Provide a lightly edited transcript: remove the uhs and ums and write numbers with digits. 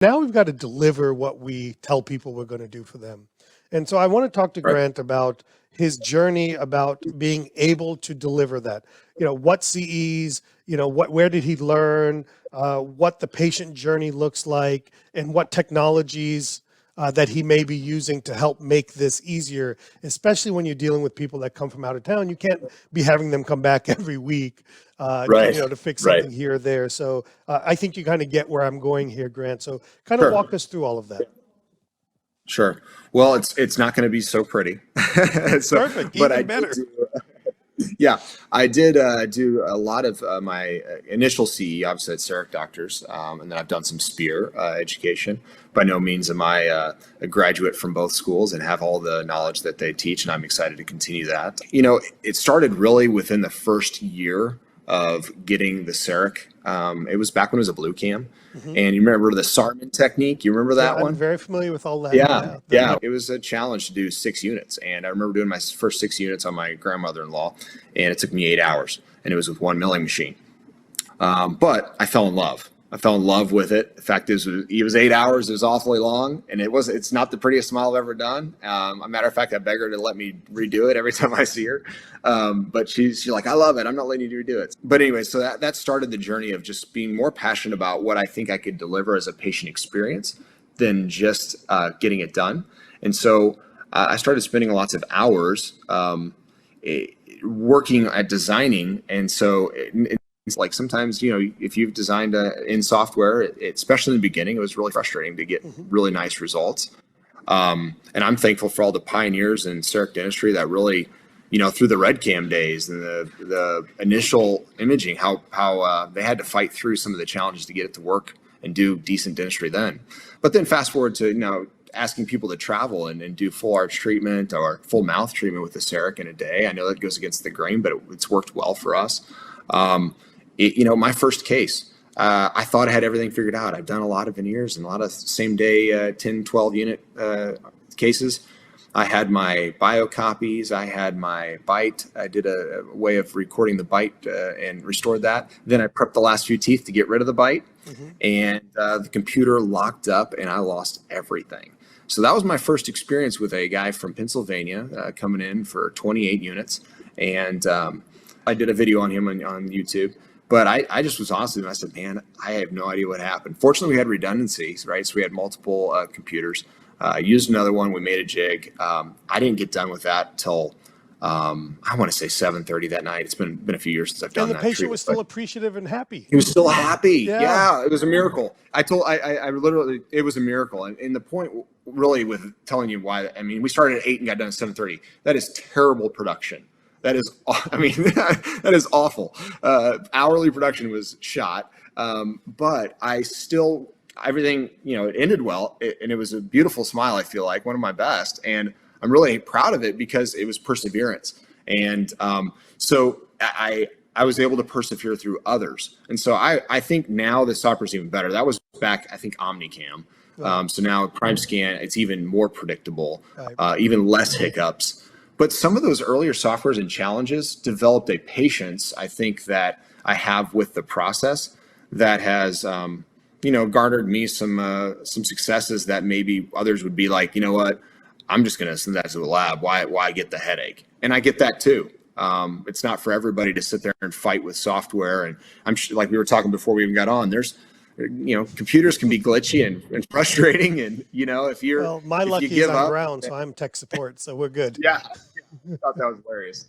Now we've got to deliver what we tell people we're going to do for them. And so I want to talk to Right. Grant about his journey about being able to deliver that. What CEs, where did he learn, what the patient journey looks like, and what technologies that he may be using to help make this easier, especially when you're dealing with people that come from out of town. You can't be having them come back every week, Right. to fix Right. something here or there. So I think you kind of get where I'm going here, Grant. So kind of Sure. walk us through all of that. Sure. Well, it's not going to be so pretty. So, Perfect. but Even better. Yeah, I did do a lot of my initial CE, obviously at CEREC Doctors, and then I've done some SPEAR education. By no means am I a graduate from both schools and have all the knowledge that they teach, and I'm excited to continue that. It started really within the first year of getting the CEREC. It was back when it was a blue cam. And you remember the Sarman technique? You remember that Yeah, one? I'm very familiar with all that. Yeah. It was a challenge to do 6 units. And I remember doing my first 6 units on my grandmother-in-law, and it took me 8 hours. And it was with one milling machine. But I fell in love. I fell in love with it. The fact is, it was 8 hours. It was awfully long, and it's not the prettiest smile I've ever done. A matter of fact, I beg her to let me redo it every time I see her. But she's like, I love it. I'm not letting you redo it. But anyway, so that started the journey of just being more passionate about what I think I could deliver as a patient experience than just getting it done. And so I started spending lots of hours working at designing. And so like sometimes, if you've designed in software, especially in the beginning, it was really frustrating to get really nice results. And I'm thankful for all the pioneers in CEREC dentistry that really, through the RedCam days and the initial imaging, how they had to fight through some of the challenges to get it to work and do decent dentistry then. But then fast forward to, asking people to travel and do full arch treatment or full mouth treatment with the CEREC in a day. I know that goes against the grain, but it's worked well for us. My first case, I thought I had everything figured out. I've done a lot of veneers and a lot of same day 10, 12 unit cases. I had my bio copies. I had my bite. I did a way of recording the bite and restored that. Then I prepped the last few teeth to get rid of the bite. And the computer locked up and I lost everything. So that was my first experience with a guy from Pennsylvania coming in for 28 units. And I did a video on him on YouTube. But I just was honest with him. I said, man, I have no idea what happened. Fortunately, we had redundancies, right? So we had multiple computers. I used another one. We made a jig. I didn't get done with that till, I want to say 7:30 that night. It's been a few years since I've done that. And the patient was still appreciative and happy. He was still happy. Yeah, it was a miracle. I literally, it was a miracle. And the point really with telling you why, we started at 8 and got done at 7:30. That is terrible production. That is, that is awful. Hourly production was shot, but I still, everything, it ended well, and it was a beautiful smile, I feel like, one of my best. And I'm really proud of it because it was perseverance. And so I was able to persevere through others. And so I think now the software is even better. That was back, I think, Omnicam. So now Prime Scan, it's even more predictable, even less hiccups. But some of those earlier softwares and challenges developed a patience, I think, that I have with the process that has, garnered me some successes that maybe others would be like, you know what, I'm just going to send that to the lab. Why get the headache? And I get that too. It's not for everybody to sit there and fight with software. And I'm sure, like we were talking before we even got on, computers can be glitchy and frustrating. And, if you're, well, my luck is I'm around, so I'm tech support. So we're good. Yeah. I thought that was hilarious.